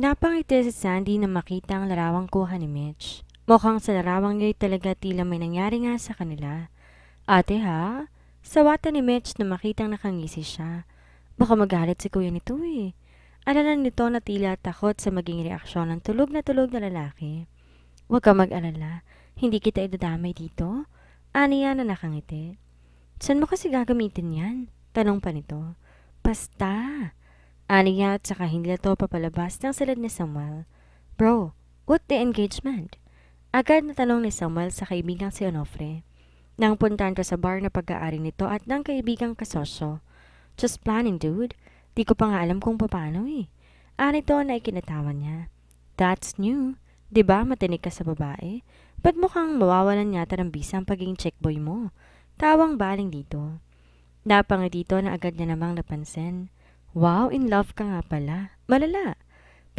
Napangiti si Sandy na makita ang larawang kuha ni Mitch. Mukhang sa larawang niya talaga tila may nangyari nga sa kanila. Ate ha? Sawata ni Mitch na makitang nakangisi siya. Baka magalit si kuya nito eh. Alala nito na tila takot sa maging reaksyon ng tulog na lalaki. Huwag ka mag-alala. Hindi kita idadamay dito. Aniya na nakangiti. Saan mo kasi gagamitin yan? Tanong pa nito. Basta. Aniya at saka hindi na to papalabas ng silid ni Samuel. Bro, what the engagement? Agad na tanong ni Samuel sa kaibigang si Onofre. Nang puntahan ko sa bar na pag-aari nito at ng kaibigang kasosyo. Just planning, dude. Di ko pa nga alam kung paano eh. Anito na ikinatawan niya. That's new. Diba matinig ka sa babae? Ba't mukhang mawawalan yata ng bisa ang pagiging checkboy mo? Tawang baling dito. Napangiti dito na agad niya namang napansin. Wow, in love ka nga pala. Malala.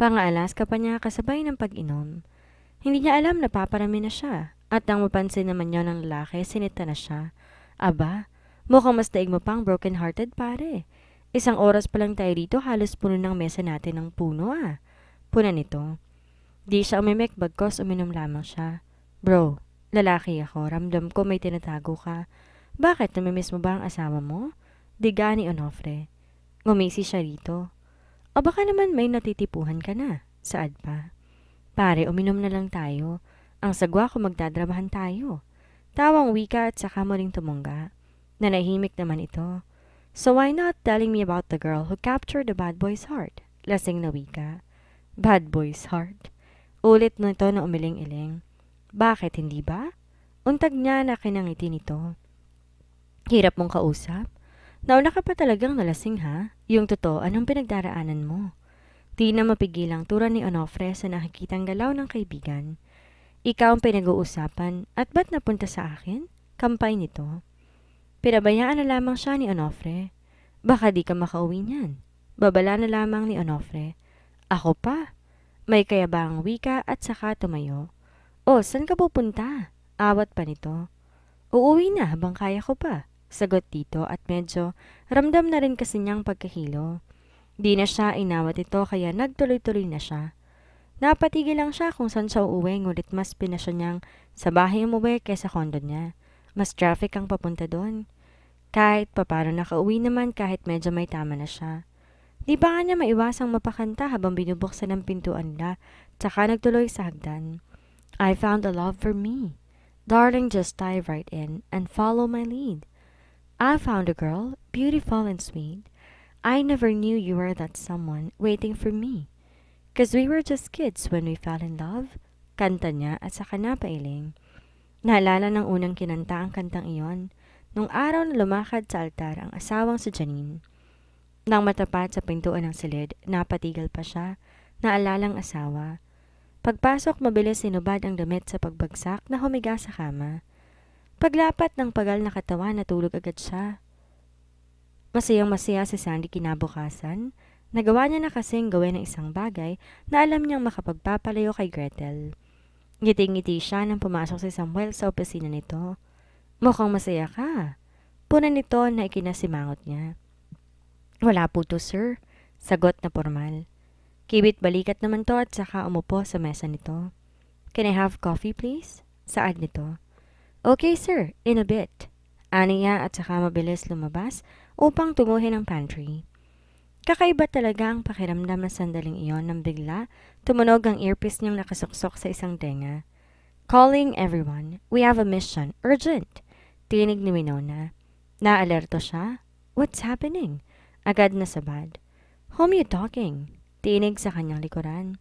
Pangaalas ka pa niya kasabay ng pag-inom. Hindi niya alam na paparami na siya. At nang mapansin naman niya ng lalaki, sinita na siya. Aba, mukhang mas daig mo pang broken-hearted pare. Isang oras pa lang tayo dito, halos puno ng mesa natin ng puno ah. Puna nito. Di siya umimik bagkos uminom lamang siya. Bro, lalaki ako, ramdam ko may tinatago ka. Bakit, namimiss mo ba ang asawa mo? Diga ni Onofre. Ngumisi siya rito. O baka naman may natitipuhan ka na. Saad pa? Pare, uminom na lang tayo. Ang sagwa kung magdadramahan tayo. Tawang wika at saka mo ring tumungga. Nanahimik naman ito. So why not telling me about the girl who captured the bad boy's heart? Lasing na wika. Bad boy's heart. Ulit nito na umiling-iling. Bakit hindi ba? Untag niya na kinangiti nito. Hirap mong kausap? Nauna ka pa talagang nalasing ha? Yung totoo, anong pinagdaraanan mo? Di na mapigilang tura ni Onofre sa nakikitang galaw ng kaibigan. Ikaw ang pinag-uusapan at ba't napunta sa akin? Kampay nito. Pinabayaan na lamang siya ni Onofre. Baka di ka makauwi niyan. Babala na lamang ni Onofre. Ako pa? May kayabang wika at saka tumayo. O, saan ka pupunta? Awat pa nito. Uuwi na habang kaya ko pa. Sagot dito at medyo ramdam na rin kasi niyang pagkahilo. Di na siya inawat ito kaya nagtuloy-tuloy na siya. Napatigil lang siya kung saan siya uuwi ngunit mas pinasya niyang sa bahay umuwi kaysa kondo niya. Mas traffic ang papunta doon. Kahit papano nakauwi naman kahit medyo may tama na siya. Di ba nga niya maiwasang mapakanta habang binubuksan ng pintuan nila tsaka nagtuloy sa hagdan. I found a love for me. Darling, just dive right in and follow my lead. I found a girl, beautiful and sweet. I never knew you were that someone waiting for me. 'Cause we were just kids when we fell in love. Kanta niya at saka napailing. Naalala ng unang kinanta ang kantang iyon, nung araw na lumakad sa altar ang asawang si Janine. Nang matapat sa pintuan ng silid, napatigil pa siya, naalalang asawa. Pagpasok mabilis sinubad ang damit sa pagbagsak na humiga sa kama. Paglapat ng pagal na katawan natulog agad siya. Masayang-masaya si Sandy kinabukasan. Nagawa niya na kasing gawin ng isang bagay na alam niyang makapagpapalayo kay Gretel. Ngiti-ngiti siya nang pumasok si Samuel sa opisina nito. Mukhang masaya ka. Puna nito na ikinasimangot niya. Wala po to, sir. Sagot na formal. Kibit balikat naman to at saka umupo sa mesa nito. Can I have coffee, please? Saad nito. Okay, sir. In a bit. Aniya at saka mabilis lumabas upang tunguhin ang pantry. Kakaiba talaga ang pakiramdam na sandaling iyon nang bigla tumunog ang earpiece niyang nakasuksok sa isang tenga. Calling everyone. We have a mission. Urgent. Tinig ni Winona. Naalerto siya. What's happening? Agad na sabad. Whom you talking? Tinig sa kanyang likuran.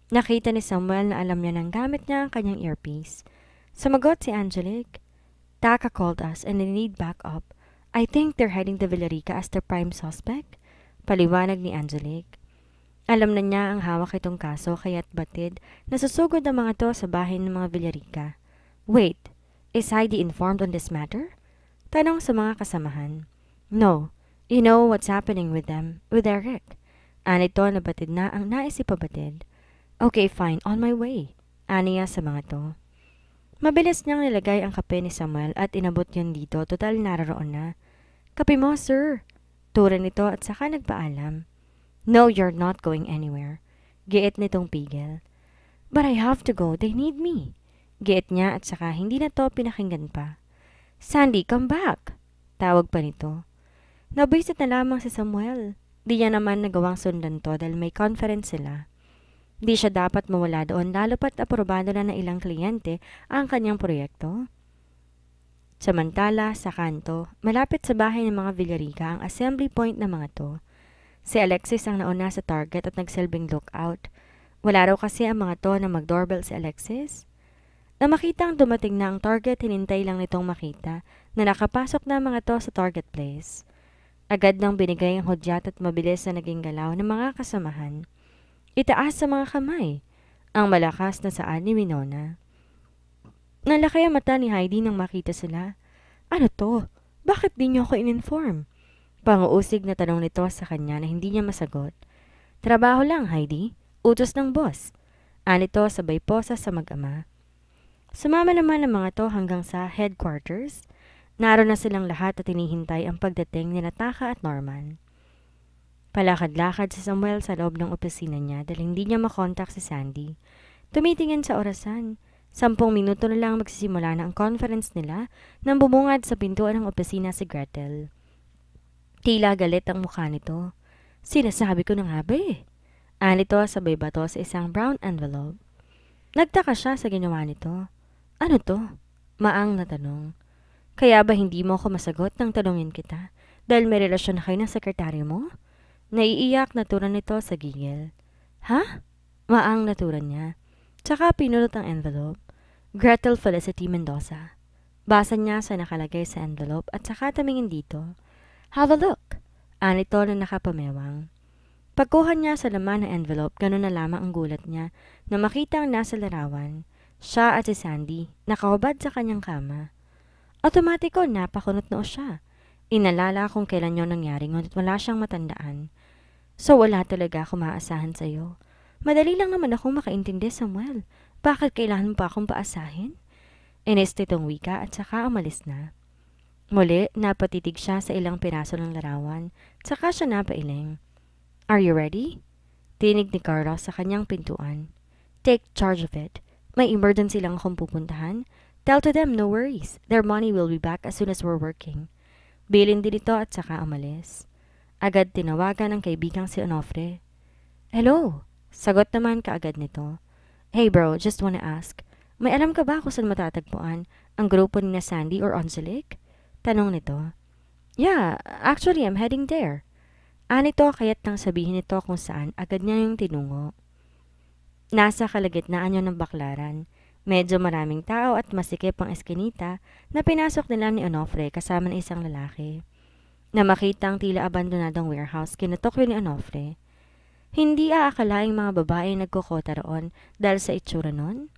Nakita ni Samuel na alam niya nang gamit niya ang kanyang earpiece. Sumagot si Angelique. Taka called us and they need backup. I think they're heading to Villarica as the prime suspect. Paliwanag ni Angelique. Alam na niya ang hawak itong kaso kaya't batid na susugod ang mga to sa bahay ng mga Villarica. Wait, is Heidi informed on this matter? Tanong sa mga kasamahan. No, you know what's happening with them, with Eric. Anito na batid na ang naisipabatid. Okay, fine, on my way. Aniya sa mga to. Mabilis niyang nilagay ang kape ni Samuel at inabot yun dito, total naroon na. Kape mo, sir. Tura nito at saka nagpaalam. No, you're not going anywhere. Giit nitong pigil. But I have to go, they need me. Giit niya at saka hindi na to pinakinggan pa. Sandy, come back! Tawag pa nito. Nabwisit na lamang si Samuel. Di niya naman nagawang sundan to dahil may conference sila. Di siya dapat mawala doon lalo pat aprobado na ng ilang kliyente ang kanyang proyekto. Samantala, sa kanto, malapit sa bahay ng mga Villarica ang assembly point ng mga to. Si Alexis ang nauna sa target at nagsilbing lookout. Wala raw kasi ang mga to na mag-doorbell si Alexis. Na makitang dumating na ang target, hinintay lang nitong makita na nakapasok na mga to sa target place. Agad nang binigay ang hudyat at mabilis na naging galaw ng mga kasamahan. Itaas sa mga kamay, ang malakas na saan ni Winona. Nalaki ang mata ni Heidi nang makita sila. Ano to? Bakit di niyo ako in-inform? Panguusig na tanong nito sa kanya na hindi niya masagot. Trabaho lang, Heidi. Utos ng boss. Anito sabay posa sa mag-ama. Sumama naman ang mga to hanggang sa headquarters. Naroon na silang lahat at hinihintay ang pagdating ni Taka at Norman. Palakad-lakad si Samuel sa loob ng opisina niya dahil hindi niya makontak si Sandy. Tumitingin sa orasan. 10 minuto na lang magsisimula na ang conference nila nang bumungad sa pintuan ng opisina si Gretel. Tila galit ang mukha nito. Sinasabi ko na nga ba eh. Anito sabay bato sa isang brown envelope. Nagtaka siya sa ginawa nito. Ano to? Maang na tanong. Kaya ba hindi mo ako masagot nang tanungin kita dahil may relasyon na kayo ng sekretary mo? Naiiyak na turan nito sa gigil. Ha? Maang naturan niya. Tsaka pinulot ang envelope. Gretel Felicity Mendoza. Basa niya sa nakalagay sa envelope at saka tumingin dito. Have a look. Anito na nakapamewang. Pagkuha niya sa laman ng envelope, ganun na lamang ang gulat niya na makita ang nasa larawan. Siya at si Sandy, nakahubad sa kanyang kama. Otomatiko, napakunot noo siya. Inalala kung kailan yun nangyari ngunit wala siyang matandaan. So wala talaga ako maaasahan sa'yo. Madali lang naman akong makaintindi, Samuel. Bakit kailangan mo pa akong paasahin? Inis nitong wika at saka umalis na. Muli, napatitig siya sa ilang piraso ng larawan, saka siya napailing. Are you ready? Tinig ni Carlos sa kanyang pintuan. Take charge of it. May emergency lang akong pupuntahan. Tell to them no worries. Their money will be back as soon as we're working. Bilin din ito at saka umalis. Agad tinawagan ng kaibigang si Onofre. Hello? Sagot naman kaagad nito. Hey bro, just wanna ask. May alam ka ba kung saan matatagpuan ang grupo ni na Sandy or Angelique? Tanong nito. Yeah, actually I'm heading there. Anito kaya't nang sabihin nito kung saan, agad niya yung tinungo. Nasa kalagitnaan yun ng baklaran. Medyo maraming tao at masikip ang eskinita na pinasok nila ni Onofre kasama ng isang lalaki. Na makita ang tila abandonadong warehouse, kinutok yun ni Onofre. Hindi aakalaing mga babae nagkukota roon dahil sa itsura nun.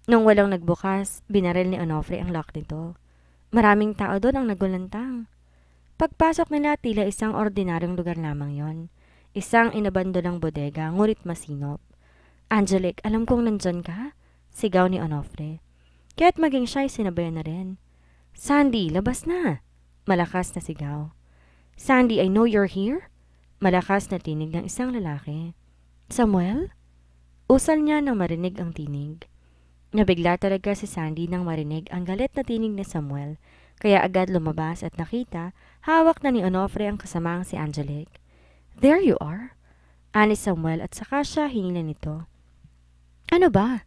Nung walang nagbukas, binaril ni Onofre ang lock nito. Maraming tao doon ang nagulantang. Pagpasok nila, tila isang ordinaryong lugar lamang yon. Isang inabandonang bodega, ngunit masinop. Angelique, alam kong nandyan ka? Sigaw ni Onofre. Kaya't maging siya'y sinabayan na rin. Sandy, labas na! Malakas na sigaw. Sandy, I know you're here? Malakas na tinig ng isang lalaki. Samuel? Usal niya nang marinig ang tinig. Nabigla talaga si Sandy nang marinig ang galit na tinig ni Samuel, kaya agad lumabas at nakita, hawak na ni Onofre ang kasamaang si Angelique. There you are! Ani Samuel at saka siya hinila nito. Ano ba?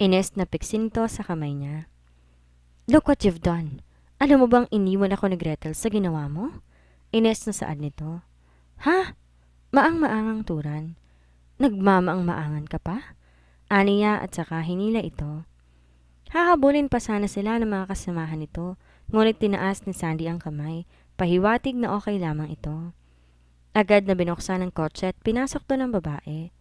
Ines na piksin to sa kamay niya. Look what you've done. Alam mo bang iniwan ako ni Gretel sa ginawa mo? Ines na saad nito. Ha? Maang-maangang turan. Nagmamaang-maangan ka pa? Aniya at saka hinila ito. Hahabulin pa sana sila ng mga kasamahan nito, ngunit tinaas ni Sandy ang kamay, pahiwatig na okay lamang ito. Agad na binuksan ng kotse at pinasok to ng babae.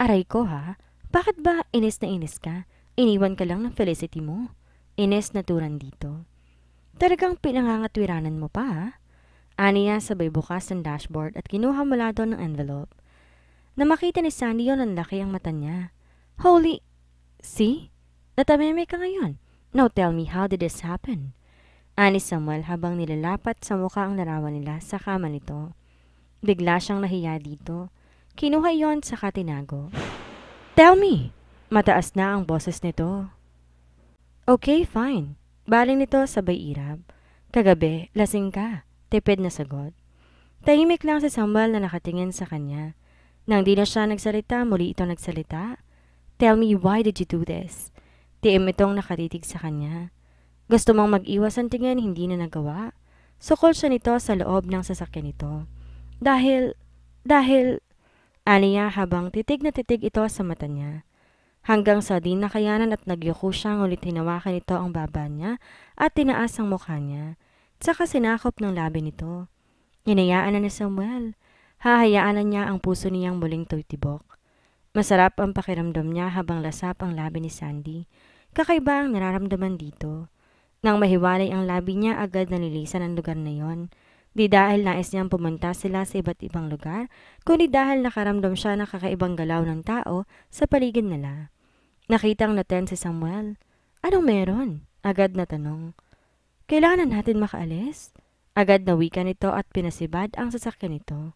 Aray ko ha? Bakit ba inis na inis ka? Iniwan ka lang ng Felicity mo. Ines na turan dito. Talagang pinangangatwiranan mo pa ha? Aniya sabay bukas ng dashboard at kinuha mula doon ng envelope. Na makita ni Sandy yun ang laki ang mata niya. Holy! See? Natameme ka ngayon. Now tell me, how did this happen? Ani Samuel habang nilalapat sa mukha ang larawan nila sa kama nito. Bigla siyang nahiya dito. Kinuha yon sa katinago. Tell me! Mataas na ang boses nito. Okay, fine. Baling nito sabay irab. Kagabi, lasing ka. Tipid na sagot. Tahimik lang si Samuel na nakatingin sa kanya. Nang di na siya nagsalita, muli ito nagsalita. Tell me, why did you do this? Tiim itong nakatitig sa kanya. Gusto mong mag-iwas ang tingin, hindi na nagawa. Sukol siya nito sa loob ng sasakyan nito. Dahil, aniya habang titig na titig ito sa mata niya. Hanggang sa di nakayanan at nagyuko siyang ulit hinawakan nito ang baba niya at tinaas ang mukha niya. Tsaka sinakop ng labi nito. Hinayaan na ni Samuel. Hahayaan na niya ang puso niyang muling tutibok. Masarap ang pakiramdam niya habang lasap ang labi ni Sandy. Kakaiba ang nararamdaman dito. Nang mahiwalay ang labi niya, agad nalilisan ang lugar na yon. Di dahil nais niyang pumunta sila sa iba't ibang lugar, kundi dahil nakaramdam siya ng kakaibang galaw ng tao sa paligid nila. Nakitang naten si Samuel. Anong meron? Agad na tanong. Kailangan natin makaalis? Agad na wika nito at pinasibad ang sasakyan nito.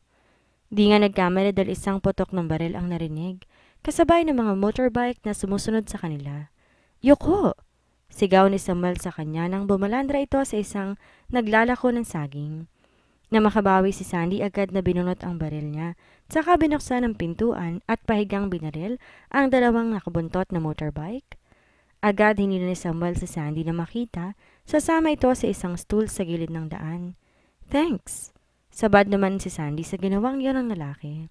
Di nga nagkamali dahil isang putok ng baril ang narinig, kasabay ng mga motorbike na sumusunod sa kanila. Yoko! Sigaw ni Samuel sa kanya nang bumalandra ito sa isang naglalako ng saging. Na makabawi si Sandy, agad na binunot ang baril niya, tsaka binuksan ang pintuan at pahigang binaril ang dalawang nakabuntot na motorbike. Agad hinila ni Samuel si Sandy na makita, sasama ito sa isang stool sa gilid ng daan. Thanks! Sabad naman si Sandy sa ginawang yon ng lalaki.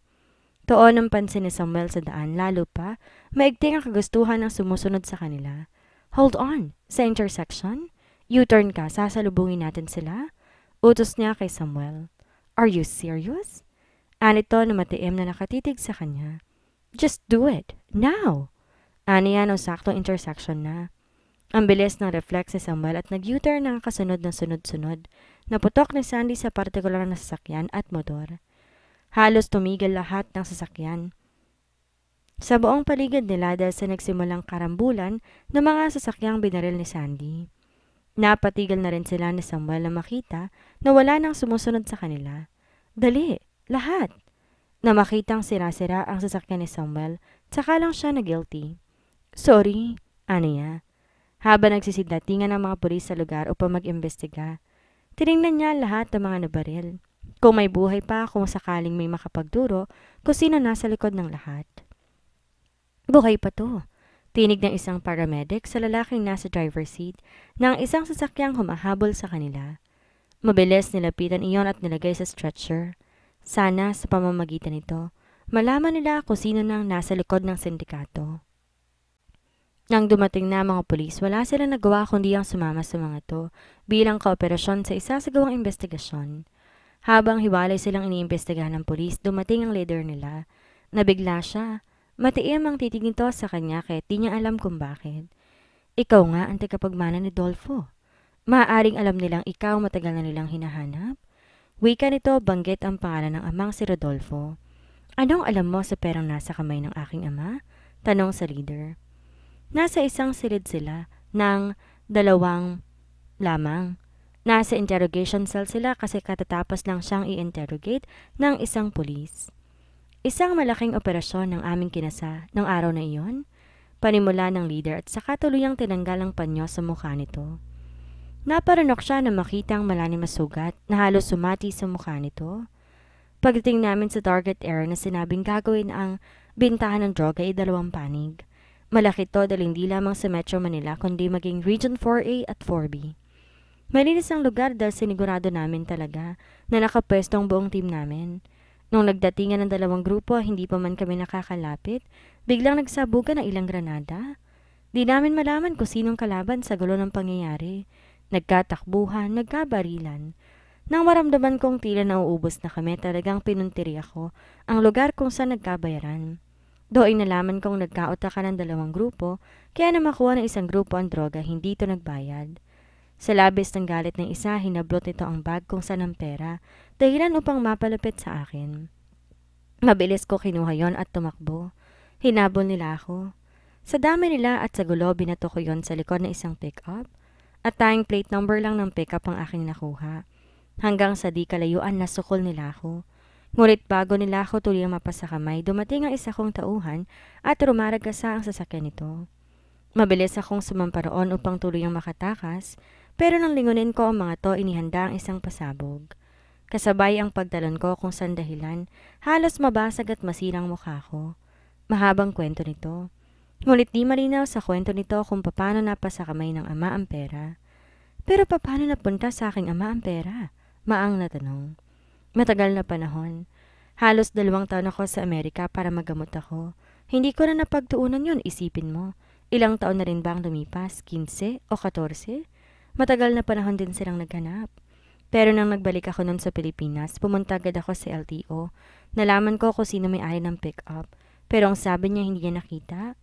Toon ang pansin ni Samuel sa daan, lalo pa, maigting ang kagustuhan ng sumusunod sa kanila. Hold on! Sa intersection? U-turn ka, sasalubungin natin sila? Utos niya kay Samuel. Are you serious? Anito na matiim na nakatitig sa kanya. Just do it! Now! Aniya no saktong intersection na. Ang bilis ng reflex ni Samuel at nag-U-turn ng kasunod ng sunod-sunod. Naputok ni Sandy sa partikular na sasakyan at motor. Halos tumigil lahat ng sasakyan. Sa buong paligid nila dahil sa nagsimulang karambulan ng mga sasakyang binaril ni Sandy. Napatigil na rin sila ni Samuel na makita na wala nang sumusunod sa kanila. Dali, lahat! Na makitang sira-sira ang sasakyan ni Samuel, tsaka lang siya na guilty. Sorry, niya. Habang nagsisidatingan ang mga pulis sa lugar upang mag-imbestiga, tiningnan niya lahat ng mga nabaril. Kung may buhay pa, kung sakaling may makapagduro, kung sino nasa likod ng lahat. Buhay pa to. Tinig ng isang paramedic sa lalaking nasa driver's seat ng isang sasakyang humahabol sa kanila. Mabilis nilapitan iyon at nilagay sa stretcher. Sana sa pamamagitan nito, malaman nila kung sino nang nasa likod ng sindikato. Nang dumating na mga pulis, wala silang nagawa kundi ang sumama sa mga to bilang kooperasyon sa isasagawang investigasyon. Habang hiwalay silang iniimbestigahan ng pulis, dumating ang leader nila. Nabigla siya. Matiim ang titig nito sa kanya kahit di niya alam kung bakit. Ikaw nga ang tagapagmana ni Dolfo. Maaaring alam nilang ikaw matagal na nilang hinahanap. Wika nito banggit ang pangalan ng amang si Rodolfo. Anong alam mo sa perang nasa kamay ng aking ama? Tanong sa leader. Nasa isang silid sila ng 2 lamang. Nasa interrogation cell sila kasi katatapos lang siyang i-interrogate ng isang pulis. Isang malaking operasyon ng aming kinasa ng araw na iyon, panimula ng leader at saka tuluyang tinanggal ang panyo sa mukha nito. Naparanok siya na makitang malalim na sugat na halos sumati sa mukha nito. Pagdating namin sa target area na sinabing gagawin ang bintahan ng droga ay 2 panig. Malaki to dahil hindi lamang sa Metro Manila kundi maging Region 4A at 4B. Malinis ang lugar dahil sinigurado namin talaga na nakapwesto ang buong team namin. Nung nagdatingan ng 2 grupo, hindi pa man kami nakakalapit, biglang nagsabugan ng ilang granada. Di namin malaman kung sinong kalaban sa gulo ng pangyayari. Nagkatakbuhan, nagkabarilan. Nang maramdaman kong tila nauubos na kami, talagang pinuntiri ako ang lugar kung saan nagkabayaran. Doon nalaman kong nagkautakan ng 2 grupo, kaya na makuha ng isang grupo ang droga, hindi ito nagbayad. Sa labis ng galit ng isa, hinablot nito ang bag kung saan ang pera, dahilan upang mapalapit sa akin. Mabilis ko kinuha yon at tumakbo. Hinabol nila ako. Sa dami nila at sa gulo, binato ko yon sa likod ng isang pick-up. At tayong plate number lang ng pick-up ang aking nakuha. Hanggang sa di kalayuan nasukol nila ako. Ngunit bago nila ako tuluyang mapasakamay, dumating ang isa kong tauhan at rumaragasa ang sasakyan nito. Mabilis akong sumamparoon upang tuluyang makatakas, pero nang lingunin ko ang mga to, inihanda ang isang pasabog. Kasabay ang pagtalon ko kung saan dahilan, halos mabasag at masirang mukha ko. Mahabang kwento nito. Ngunit di malinaw sa kwento nito kung paano napasa kamay ng ama ang pera. Pero paano napunta sa aking ama ang pera? Maang na tanong. Matagal na panahon. Halos 2 taon ako sa Amerika para magamot ako. Hindi ko na napagtuunan yon, isipin mo. Ilang taon na rin ba ang lumipas? 15 o 14? Matagal na panahon din silang naghanap. Pero nang nagbalik ako nun sa Pilipinas, pumunta agad ako sa LTO. Nalaman ko kung sino may-ari ng pick-up. Pero ang sabi niya hindi niya nakita.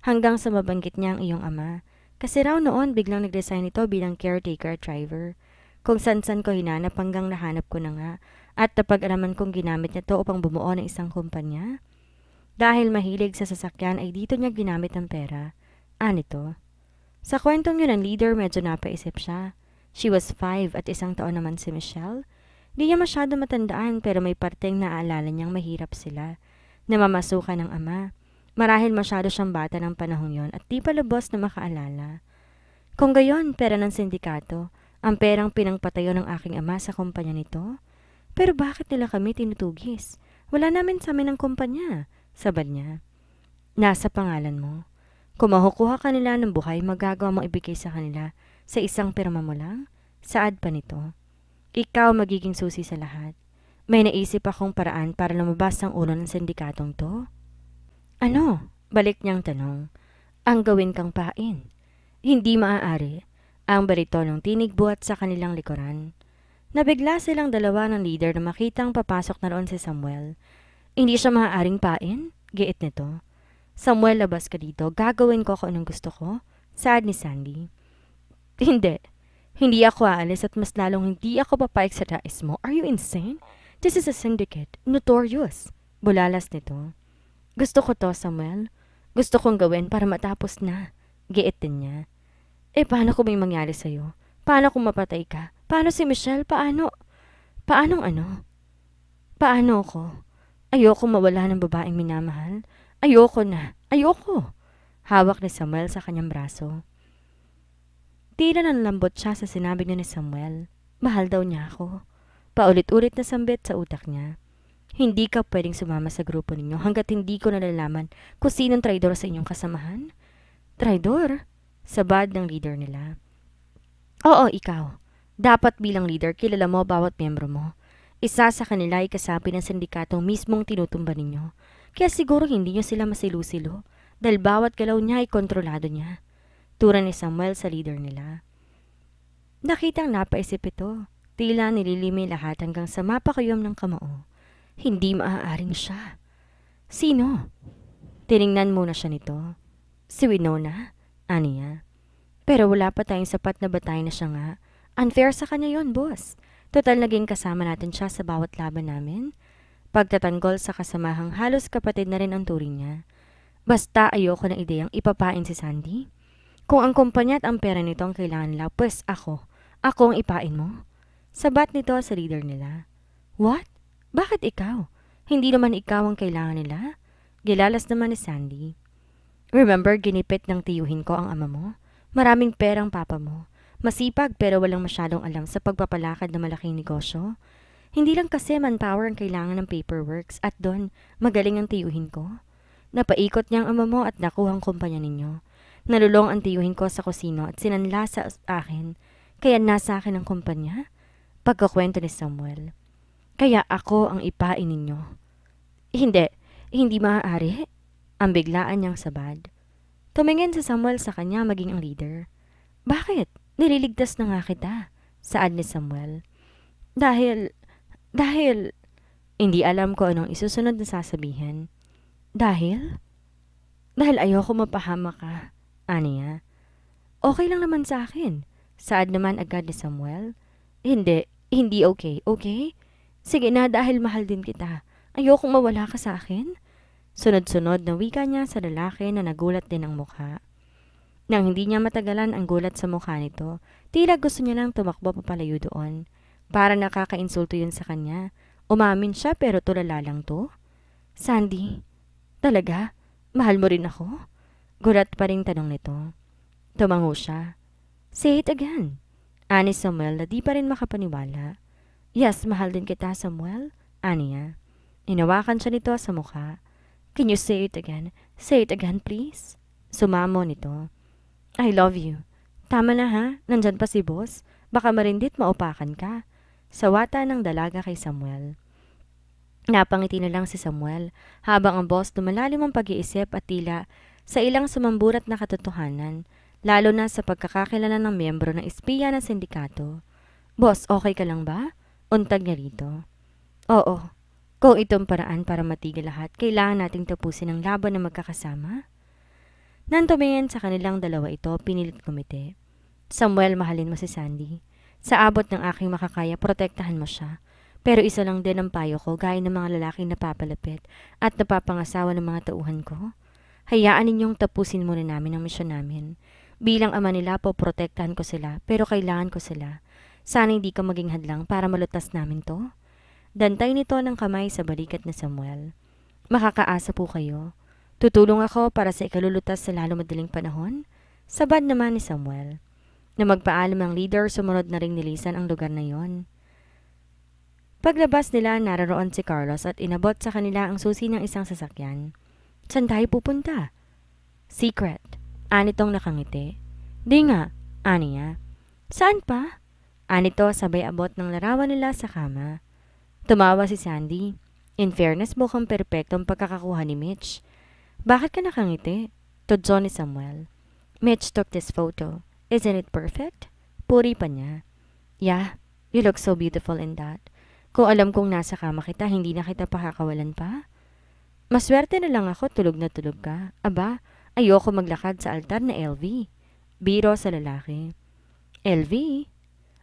Hanggang sa mabanggit niya ang iyong ama. Kasi raw noon biglang nag-resign ito bilang caretaker driver. Kung san-san ko hinanap hanggang nahanap ko na nga. At napag-alaman kong ginamit niya to upang bumuo ng isang kumpanya. Dahil mahilig sa sasakyan ay dito niya ginamit ang pera. Nito. Sa kwentong yun ang leader medyo napaisip siya. She was 5 at 1 taon naman si Michelle. Di niya masyado matandaan pero may parteng naaalala niyang mahirap sila. Namamasukan ng ama. Marahil masyado siyang bata ng panahong yon at di pa lubos na makaalala. Kung gayon, pera ng sindikato, ang perang pinangpatayo ng aking ama sa kumpanya nito. Pero bakit nila kami tinutugis? Wala namin sa amin ng kumpanya, sabad niya. Nasa pangalan mo. Kung makukuha ka nila ng buhay, magagawa mo ibigay sa kanila sa isang pirma mo lang? Saad pa nito. Ikaw magiging susi sa lahat. May naisip akong paraan para lumabas ang ulo ng sindikatong to. Ano? Balik niyang tanong. Ang gawin kang pain. Hindi maaari. Ang baritonong tinig buhat sa kanilang likuran. Nabigla silang dalawa ng leader na makitang papasok na roon si Samuel. Hindi siya maaaring pain? Giit nito. Samuel, labas ka dito. Gagawin ko kung anong gusto ko. Saad ni Sandy. Hindi. Hindi ako aalis at mas lalong hindi ako papayag sa nais mo. Are you insane? This is a syndicate. Notorious. Bulalas nito. Gusto ko to, Samuel. Gusto kong gawin para matapos na. Giit din niya. Paano kung may mangyari sa'yo? Paano kung mapatay ka? Paano si Michelle? Paano? Paanong ano? Paano ako? Ayoko mawala ng babaeng minamahal. Ayoko na. Ayoko. Hawak ni Samuel sa kanyang braso. Tila nanlambot siya sa sinabi niya ni Samuel. Mahal daw niya ako. Paulit-ulit na sambit sa utak niya. Hindi ka pwedeng sumama sa grupo ninyo hanggat hindi ko nalalaman kung sinong traidor sa inyong kasamahan. Traidor? Sabad ng leader nila. Oo, ikaw. Dapat bilang leader, kilala mo bawat miyembro mo. Isa sa kanila ay kasapi ng sindikatong mismong tinutumba ninyo. Kaya siguro hindi nyo sila masilu-silo dahil bawat galaw niya ay kontrolado niya. Tura ni Samuel sa leader nila. Nakitang napaisip ito. Tila nililimi lahat hanggang sa mapakayom ng kamao. Hindi maaaring siya. Sino? Tiningnan muna siya nito. Si Winona? Aniya. Pero wala pa tayong sapat na batay na siya nga. Unfair sa kanya yon, boss. Total naging kasama natin siya sa bawat laban namin. Pagtatanggol sa kasamahang halos kapatid na rin ang turing niya. Basta ayoko ng ideyang ipapain si Sandy. Kung ang kumpanya at ang pera nito ang kailangan nila, pues ako ang ipain mo. Sabat nito sa leader nila. What? Bakit ikaw? Hindi naman ikaw ang kailangan nila? Gilalas naman ni Sandy. Remember, ginipit ng tiyuhin ko ang ama mo? Maraming perang papa mo. Masipag pero walang masyadong alam sa pagpapalakad ng malaking negosyo. Hindi lang kasi manpower ang kailangan ng paperworks at doon magaling ang tiyuhin ko. Napaikot niya ang ama mo at nakuha ang kumpanya ninyo. Nalulong ang tiyuhin ko sa kusino at sinanla sa akin. Kaya nasa akin ang kumpanya? Pagkakwento ni Samuel. Kaya ako ang ipain ninyo. Hindi maaari. Ang biglaan niyang sabad. Tumingin si Samuel sa kanya maging ang leader. Bakit? Nililigtas na nga kita. Saad ni Samuel. Dahil, hindi alam ko anong isusunod na sasabihin. Dahil ayoko mapahama ka. Aniya. Okay lang naman sa akin. Saad naman agad ni Samuel. Hindi okay, okay? Sige na dahil mahal din kita. Ayokong mawala ka sa akin. Sunod-sunod na wika niya sa lalaki na nagulat din ang mukha. Nang hindi niya matagalan ang gulat sa mukha nito, tila gusto niya lang tumakbo papalayo doon. Para nakakainsulto yun sa kanya. Umamin siya pero tulala lang to. Sandy, talaga? Mahal mo rin ako? Gulat pa ring tanong nito. Tumango siya. Say it again. Ani Samuel na di pa rin makapaniwala. Yes, mahal din kita, Samuel. Ani niya. Inawakan siya nito sa mukha. Can you say it again? Say it again, please. Sumamo nito. I love you. Tama na ha, nandyan pa si boss. Baka marindit maupakan ka. Sawata ng dalaga kay Samuel. Napangiti na lang si Samuel habang ang boss lumalalim ang pag-iisip at tila sa ilang sumamburat na katotohanan, lalo na sa pagkakakilala ng miyembro ng espiya ng sindikato. Boss, okay ka lang ba? Untag niya rito. Oo. Kung itong paraan para matigil lahat, kailangan nating tapusin ang laban na magkakasama. Nang tumingin sa kanilang dalawa ito, pinilit kumite. Samuel, mahalin mo si Sandy. Sa abot ng aking makakaya, protektahan mo siya. Pero isa lang din ang payo ko gaya ng mga lalaking napapalapit at napapangasawa ng mga tauhan ko. Hayaan ninyong tapusin muna namin ang misyon namin. Bilang ama nila po, protektahan ko sila, pero kailangan ko sila. Sana hindi ka maging hadlang para malutas namin to. Dantay nito ng kamay sa balikat ni Samuel. Makakaasa po kayo. Tutulong ako para sa ikalulutas sa lalo madaling panahon. Sabad naman ni Samuel. Na magpaalam ang leader, sumunod na ring nilisan ang lugar na yon. Paglabas nila, naroon si Carlos at inabot sa kanila ang susi ng isang sasakyan. Saan tayo pupunta? Secret. Anitong nakangiti. Di nga, ani niya. Saan pa? Anito sabay abot ng larawan nila sa kama. Tumawa si Sandy. In fairness, mukhang perpektong pagkakakuha ni Mitch. Bakit ka nakangiti? Tudso ni Samuel. Mitch took this photo. Isn't it perfect? Puri pa niya. Yeah, you look so beautiful in that. Kung alam kong nasa kama kita, hindi na kita pakakawalan pa. Maswerte na lang ako, tulog na tulog ka. Aba, ayoko maglakad sa altar na LV. Biro sa lalaki. LV?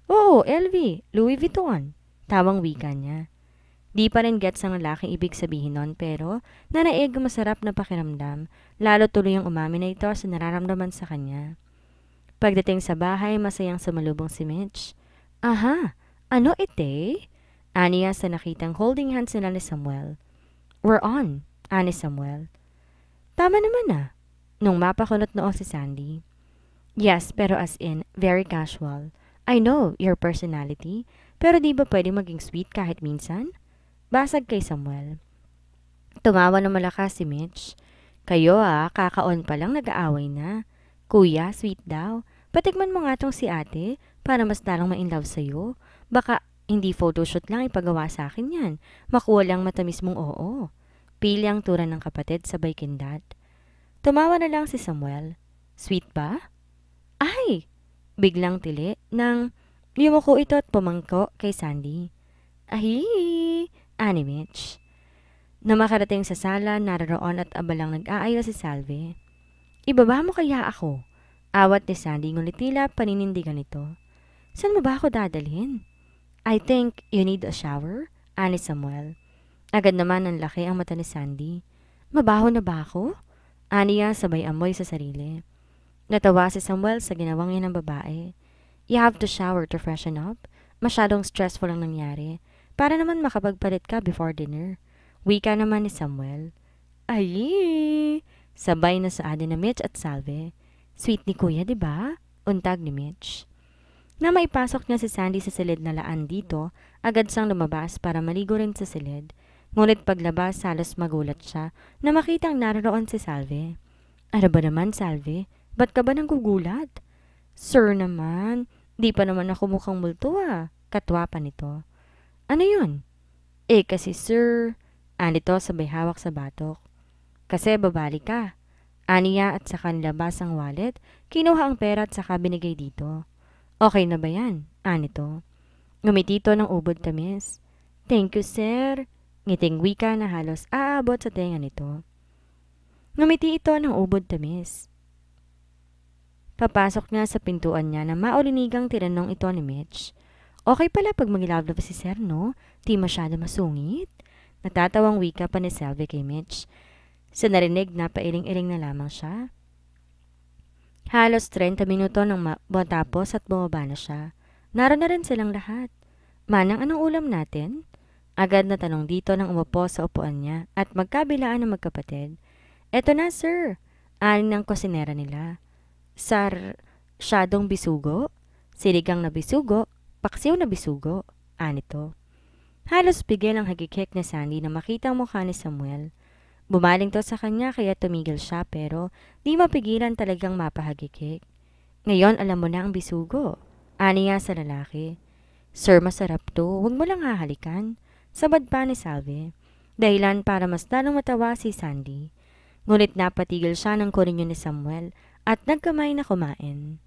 Oo, LV. Louis Vuitton. Tawang wika niya. Di pa rin gets ang lalaking ibig sabihin nun pero nanaig masarap na pakiramdam, lalo tuloy ang umamin na ito sa nararamdaman sa kanya. Pagdating sa bahay, masayang sumalubong si Mitch. Aha, ano ite? Aniya sa nakitang holding hands nila ni Samuel. We're on, ani Samuel. Tama naman ah. Nung mapakunot noo si Sandy. Yes, pero as in, very casual. I know your personality, pero di ba pwedeng maging sweet kahit minsan? Basag kay Samuel. Tumawa na malakas si Mitch. Kayo kakaon pa lang nag-aaway na. Kuya, sweet daw. Patikman mo nga tong si ate para mas lalong ma-inlove sa'yo. Baka hindi photoshoot lang ipagawa sa akin yan. Makuha lang matamis mong oo. Pili ang tura ng kapatid sabay kindat. Tumawa na lang si Samuel. Sweet ba? Ay! Biglang tili nang yumuko ito at pumangko kay Sandy. Ahi! Ani Mitch. Na makarating sa sala, naroon at abalang nag-aayos si Salve. Ibaba mo kaya ako? Awat ni Sandy ngunit tila paninindigan nito. Saan mo ba ako dadalhin? I think you need a shower, ani Samuel. Agad naman ang laki ang mata ni Sandy. Mabaho na ba ako? Aniya sabay amoy sa sarili. Natawa si Samuel sa ginawang yan ng babae. You have to shower to freshen up. Masyadong stressful ang nangyari. Para naman makapagpalit ka before dinner. Wika naman ni Samuel. Ay! Sabay na sa adin na Mitch at Salve. Sweet ni Kuya, di ba? Untag ni Mitch. Na maipasok niya si Sandy sa silid na laan dito, agad siyang lumabas para maligo rin sa silid. Ngunit paglabas, halos magulat siya na makitang naroon si Salve. Ano ba naman, Salve? Ba't ka ba nang gugulat? Sir naman, di pa naman ako mukhang multo Katwa pa nito. Ano yun? Kasi sir, anito sabay hawak sa batok. Kasi babali ka. Aniya at saka nilabas ang wallet, kinuha ang pera at saka binigay dito. Okay na ba yan? Anito. Ngumiti ito ng ubod tamis. Thank you sir. Ngiting wika na halos aabot sa tenga nito. Ngumiti ito ng ubod tamis. Papasok niya sa pintuan niya na maulinigang tinanong ito ni Mitch. Okay pala pag mag-love si sir, no? Di masyado masungit. Natatawang wika pa ni Salve kay Mitch. Sa narinig na pailing-iling na lamang siya. Halos 30 minuto nang matapos at bumaba na siya. Naroon na rin silang lahat. Manang, anong ulam natin? Agad na tanong dito nang umupo sa upuan niya at magkabilaan ng magkapatid. Eto na sir, ani ng kusinera nila. Syadong bisugo? Sinigang na bisugo? Paksiw na bisugo? Anito. Halos bigel ang hagikik ni Sandy na makita ang mukha ni Samuel. Bumaling to sa kanya kaya tumigil siya pero di mapigilan talagang mapahagikik. Ngayon alam mo na ang bisugo. Ani nga sa lalaki. Sir, masarap to. Huwag mo lang hahalikan. Sabad pa ni Salve. Dahilan para mas lalong matawa si Sandy. Ngunit napatigil siya ng kunin ni Samuel at nagkamay na kumain.